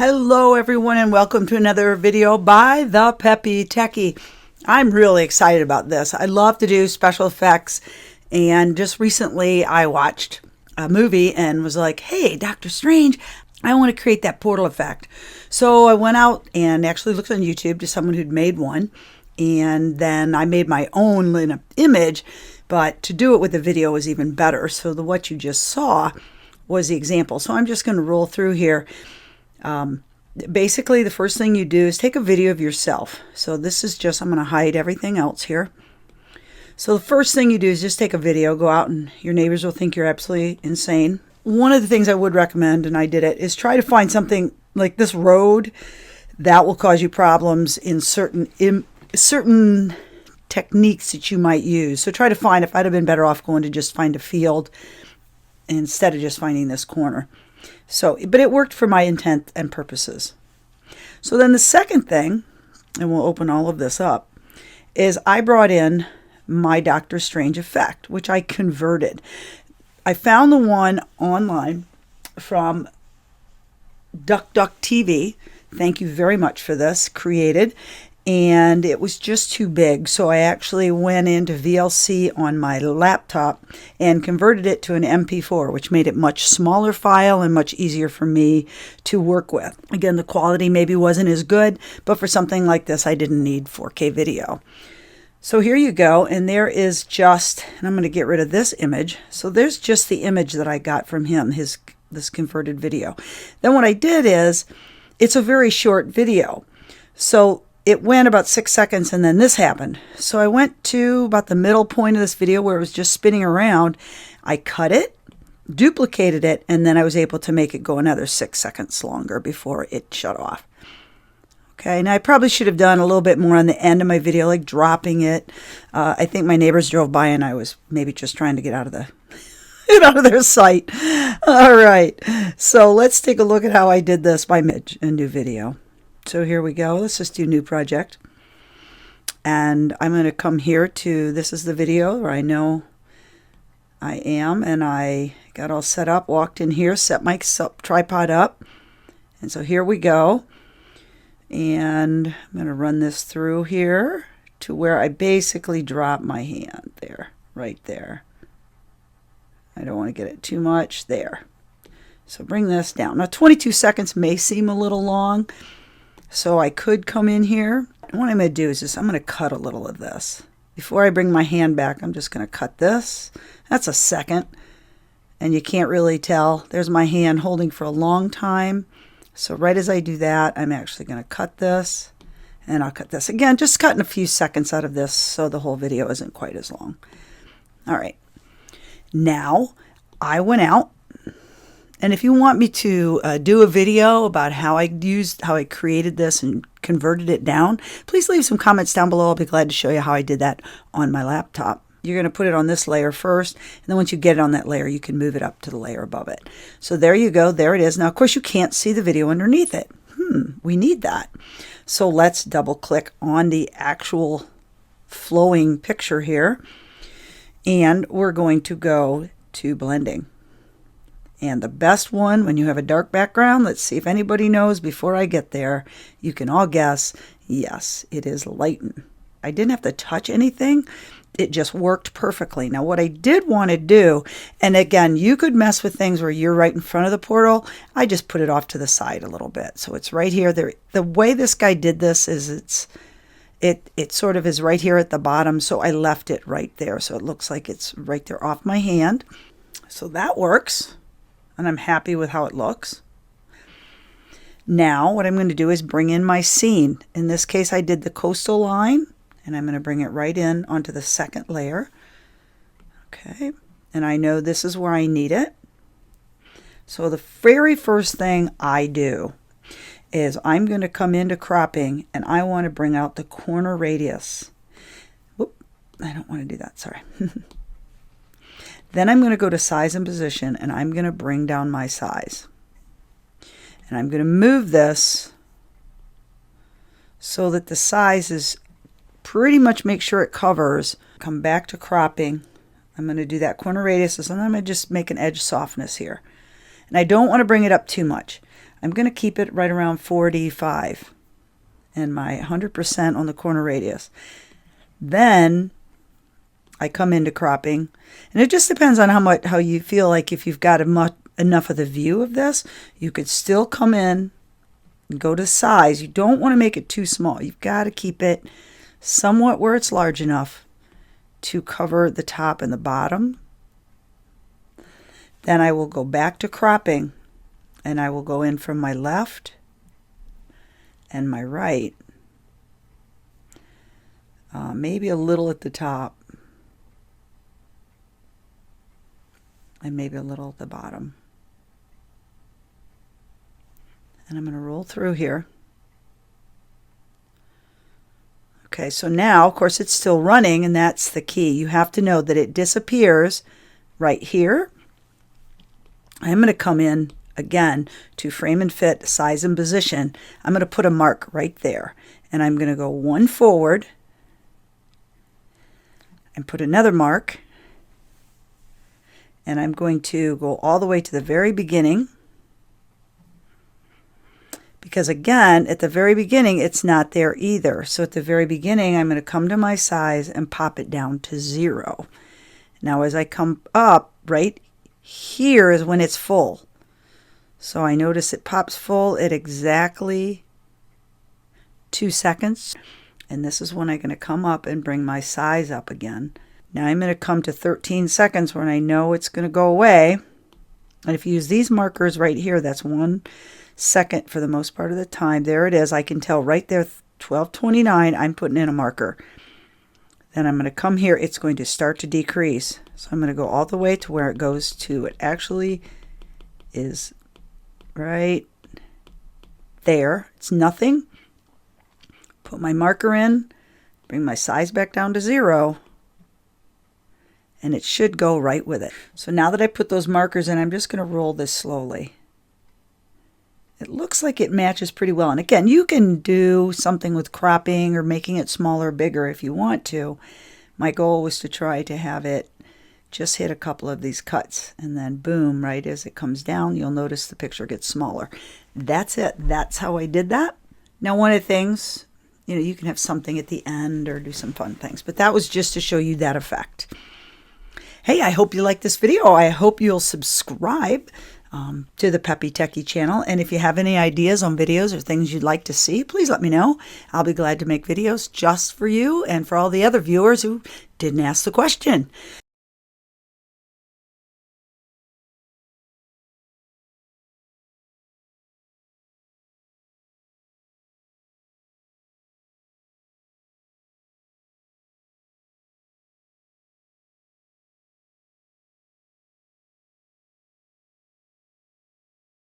Hello everyone and welcome to another video by the Peppy Techie. I'm really excited about this. I love to do special effects, and just recently I watched a movie and was like, hey, Doctor Strange, I want to create that portal effect. So I went out and actually looked on YouTube to someone who'd made one, and then I made my own image, but to do it with the video was even better. So what you just saw was the example. So I'm just going to roll through here. Basically, the first thing you do is take a video of yourself. So this is just, I'm going to hide everything else here. So the first thing you do is just take a video, go out, and your neighbors will think you're absolutely insane. One of the things I would recommend, and I did it, is try to find something like this road that will cause you problems in certain techniques that you might use. So try to find, if I'd have been better off going to just find a field instead of just finding this corner. So, but it worked for my intent and purposes. So then the second thing, and we'll open all of this up, is I brought in my Doctor Strange effect, which I converted. I found the one online from DuckDuckTV. Thank you very much for this, created. And it was just too big, so I actually went into VLC on my laptop and converted it to an MP4, which made it much smaller file and much easier for me to work with. Again, the quality maybe wasn't as good, but for something like this, I didn't need 4K video. So here you go, and there is just, and I'm going to get rid of this image. So there's just the image that I got from him, this converted video. Then what I did is, it's a very short video. So it went about 6 seconds and then this happened. So I went to about the middle point of this video where it was just spinning around. I cut it, duplicated it, and then I was able to make it go another 6 seconds longer before it shut off. Okay, now I probably should have done a little bit more on the end of my video, like dropping it. I think my neighbors drove by and I was maybe just trying to get out of their sight. All right, so let's take a look at how I did this by image and new video. So here we go. Let's just do new project. And I'm going to come here to, this is the video where I know I am. And I got all set up, walked in here, set my tripod up. And so here we go. And I'm going to run this through here to where I basically drop my hand there, right there. I don't want to get it too much there. So bring this down. Now 22 seconds may seem a little long. So I could come in here. And what I'm going to do is just, I'm going to cut a little of this. Before I bring my hand back, I'm just going to cut this. That's a second. And you can't really tell. There's my hand holding for a long time. So right as I do that, I'm actually going to cut this. And I'll cut this. Again, just cutting a few seconds out of this so the whole video isn't quite as long. All right. Now, I went out. And if you want me to do a video about how I created this and converted it down, please leave some comments down below. I'll be glad to show you how I did that on my laptop. You're going to put it on this layer first, and then once you get it on that layer, you can move it up to the layer above it. So there you go. There it is. Now, of course, you can't see the video underneath it. We need that. So let's double click on the actual flowing picture here, and we're going to go to blending. And the best one, when you have a dark background, let's see if anybody knows before I get there. You can all guess, yes, it is lighten. I didn't have to touch anything. It just worked perfectly. Now, what I did want to do, and again, you could mess with things where you're right in front of the portal. I just put it off to the side a little bit. So it's right here. There. The way this guy did this is it sort of is right here at the bottom. So I left it right there. So it looks like it's right there off my hand. So that works. And I'm happy with how it looks. Now what I'm going to do is bring in my scene. In this case, I did the coastal line, and I'm going to bring it right in onto the second layer. Okay, and I know this is where I need it. So the very first thing I do is I'm going to come into cropping, and I want to bring out the corner radius. Whoop, I don't want to do that, sorry. Then I'm going to go to size and position, and I'm going to bring down my size. And I'm going to move this so that the size is pretty much, make sure it covers. Come back to cropping. I'm going to do that corner radius, and I'm going to just make an edge softness here. And I don't want to bring it up too much. I'm going to keep it right around 45 and my 100% on the corner radius. Then I come into cropping, and it just depends on how you feel like. If you've got enough of the view of this, you could still come in and go to size. You don't want to make it too small. You've got to keep it somewhat where it's large enough to cover the top and the bottom. Then I will go back to cropping, and I will go in from my left and my right, maybe a little at the top and maybe a little at the bottom. And I'm going to roll through here. Okay, so now, of course, it's still running, and that's the key. You have to know that it disappears right here. I'm going to come in again to frame and fit, size and position. I'm going to put a mark right there, and I'm going to go one forward and put another mark, and I'm going to go all the way to the very beginning, because again, at the very beginning, it's not there either. So at the very beginning, I'm going to come to my size and pop it down to 0. Now as I come up, right here is when it's full. So I notice it pops full at exactly 2 seconds. And this is when I'm going to come up and bring my size up again. Now I'm going to come to 13 seconds when I know it's going to go away. And if you use these markers right here, that's 1 second for the most part of the time. There it is. I can tell right there, 12:29, I'm putting in a marker. Then I'm going to come here. It's going to start to decrease. So I'm going to go all the way to where it goes to. It actually is right there. It's nothing. Put my marker in, bring my size back down to 0, and it should go right with it. So now that I put those markers in, I'm just going to roll this slowly. It looks like it matches pretty well. And again, you can do something with cropping or making it smaller or bigger if you want to. My goal was to try to have it just hit a couple of these cuts, and then boom, right as it comes down, you'll notice the picture gets smaller. That's it. That's how I did that. Now, one of the things, you can have something at the end or do some fun things, but that was just to show you that effect. Hey, I hope you like this video. I hope you'll subscribe to the Peppy Techie channel. And if you have any ideas on videos or things you'd like to see, please let me know. I'll be glad to make videos just for you and for all the other viewers who didn't ask the question.